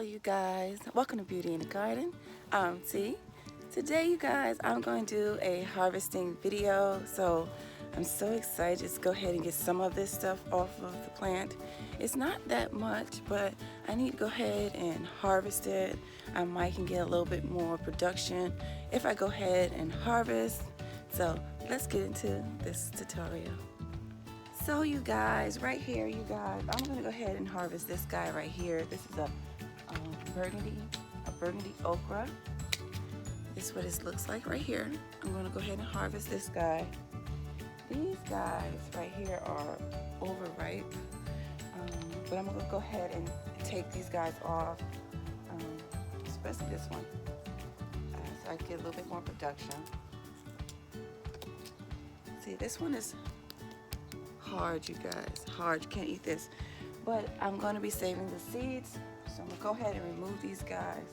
you guys, welcome to Beauty in the Garden. I'm T. Today you guys, I'm going to do a harvesting video, so I'm so excited. Just go ahead and get some of this stuff off of the plant. It's not that much, but I need to go ahead and harvest it. I might can get a little bit more production if I go ahead and harvest. So let's get into this tutorial. So you guys, right here, you guys, I'm gonna go ahead and harvest this guy right here. This is a Burgundy Okra. This is what it looks like right here. I'm gonna go ahead and harvest this guy. These guys right here are overripe, but I'm gonna go ahead and take these guys off, especially this one, so I can get a little bit more production. See, this one is hard, you guys, hard. You can't eat this, but I'm going to be saving the seeds, so I'm going to go ahead and remove these guys.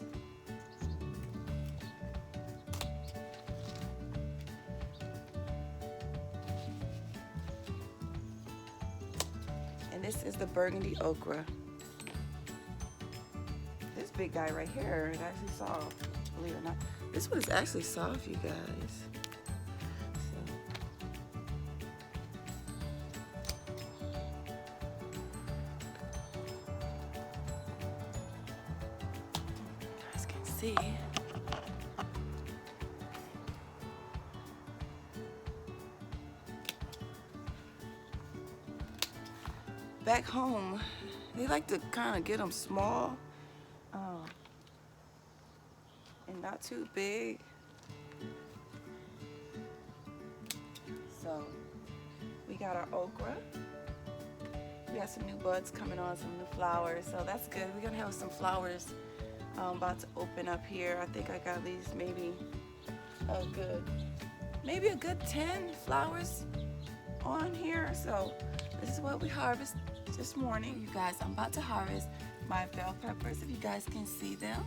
And this is the Burgundy Okra. This big guy right here is actually soft, believe it or not. This one is actually soft, you guys. See. Back home, they like to kind of get them small and not too big. So we got our okra. We got some new buds coming on, some new flowers. So that's good. We're gonna have some flowers about to open up here. I think I got at least maybe a good 10 flowers on here. So this is what we harvest this morning. You guys, I'm about to harvest my bell peppers, if you guys can see them.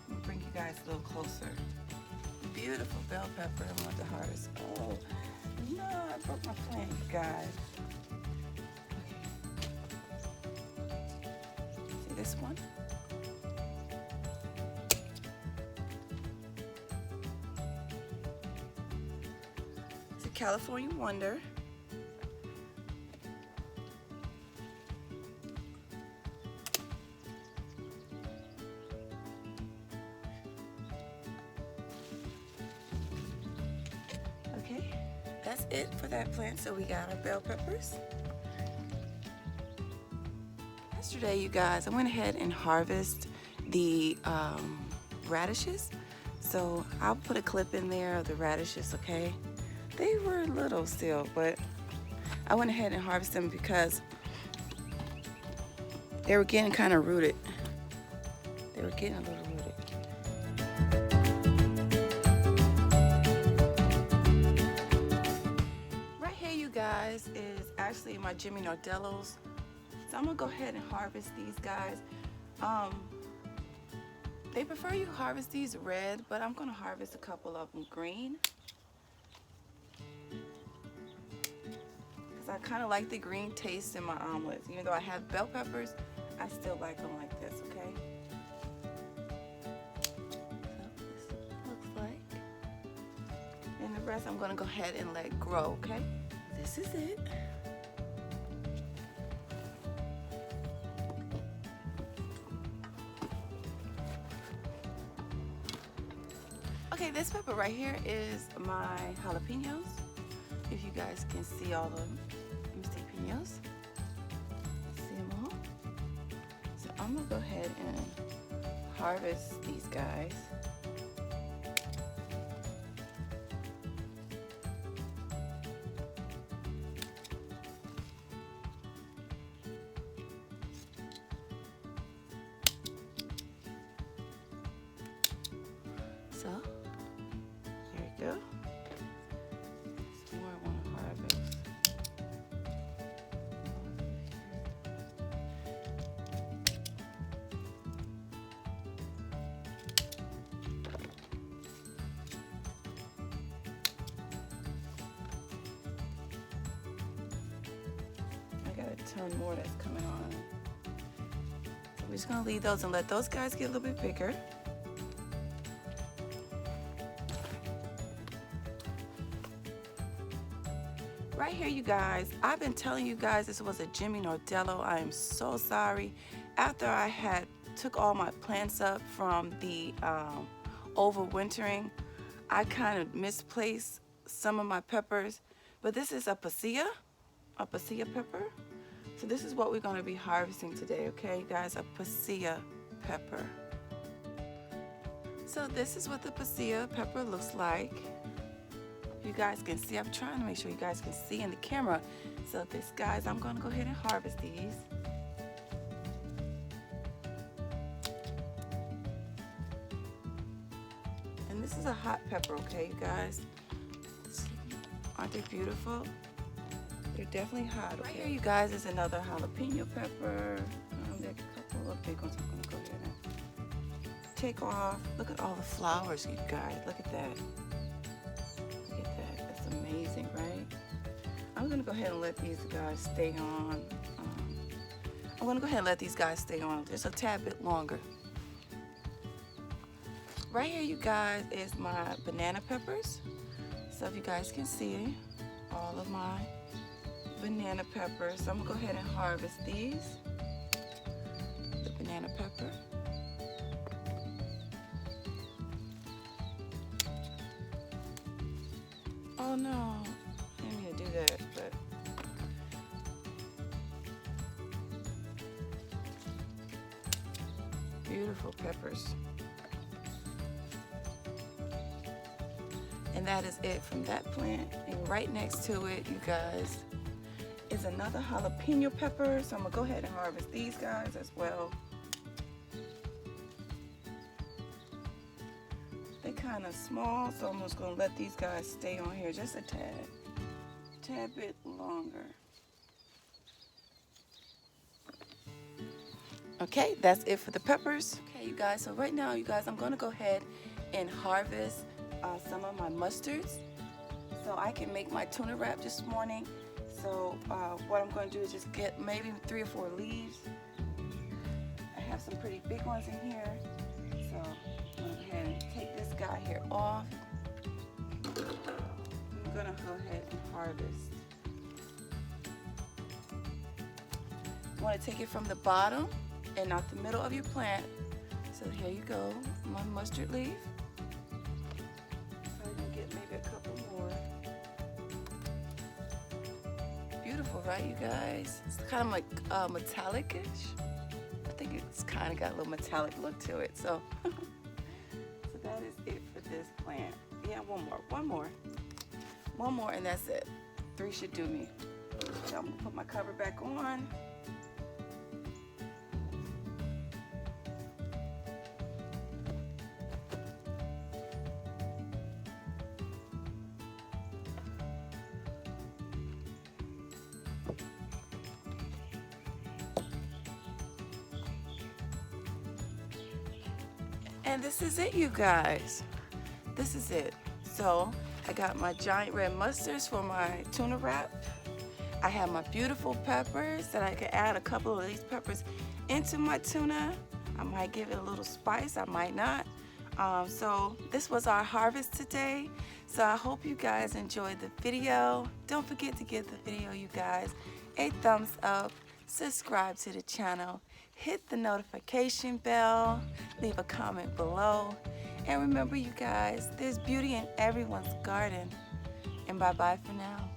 Let me bring you guys a little closer. Beautiful bell pepper I'm about to harvest. Oh no, I broke my plant, you guys. Okay. See this one? California Wonder. Okay, that's it for that plant. So we got our bell peppers. Yesterday, you guys, I went ahead and harvested the radishes. So I'll put a clip in there of the radishes, okay? They were little still, but I went ahead and harvested them because they were getting kind of rooted. They were getting a little rooted. Right here, you guys, is actually my Jimmy Nardello's. So I'm gonna go ahead and harvest these guys. They prefer you harvest these red, but I'm gonna harvest a couple of them green. I kind of like the green taste in my omelets. Even though I have bell peppers, I still like them like this, okay? So this looks like. And the rest I'm gonna go ahead and let grow, okay? This is it. Okay, this pepper right here is my jalapenos. If you guys can see all of them. Jalapenos. See them all? So I'm gonna go ahead and harvest these guys. So there you go. ton more that's coming on. So we just gonna leave those and let those guys get a little bit bigger. Right here, you guys, I've been telling you guys this was a Jimmy Nardello. I am so sorry. After I had took all my plants up from the overwintering, I kind of misplaced some of my peppers, but this is a pasilla pepper. So this is what we're going to be harvesting today, okay guys, a pasilla pepper. So this is what the pasilla pepper looks like. You guys can see, I'm trying to make sure you guys can see in the camera. So this, guys, I'm going to go ahead and harvest these. And this is a hot pepper, okay, you guys? Aren't they beautiful? They're definitely hot, okay? Right here, you guys, is another jalapeno pepper. There are a couple of big ones I'm going to go ahead and take off. Look at all the flowers, you guys. Look at that. Look at that. That's amazing, right? I'm going to go ahead and let these guys stay on. I'm going to go ahead and let these guys stay on just a tad bit longer. Right here, you guys, is my banana peppers. So if you guys can see all of my banana peppers, so I'm gonna go ahead and harvest these. The banana pepper. Oh no, I didn't mean to do that, but beautiful peppers. And that is it from that plant. And right next to it, you guys, is another jalapeno pepper. So I'm gonna go ahead and harvest these guys as well. They're kind of small, so I'm just gonna let these guys stay on here just a tad bit longer. Okay, that's it for the peppers. Okay, you guys, so right now, you guys, I'm gonna go ahead and harvest some of my mustards so I can make my tuna wrap this morning. So what I'm going to do is just get maybe 3 or 4 leaves. I have some pretty big ones in here, so I'm going to go ahead and take this guy here off. I'm going to go ahead and harvest. You want to take it from the bottom and not the middle of your plant. So here you go, my mustard leaf. Maybe a couple more. Beautiful, right, you guys? It's kind of like metallic-ish. I think it's kind of got a little metallic look to it. So, so that is it for this plant. Yeah, one more, and that's it. 3 should do me. So I'm gonna put my cover back on. And this is it, you guys. This is it. So I got my giant red mustards for my tuna wrap. I have my beautiful peppers that I could add a couple of these peppers into my tuna. I might give it a little spice, I might not. So this was our harvest today. So I hope you guys enjoyed the video. Don't forget to give the video, you guys, a thumbs up. Subscribe to the channel. Hit the notification bell, leave a comment below, and remember, you guys, there's beauty in everyone's garden. And bye-bye for now.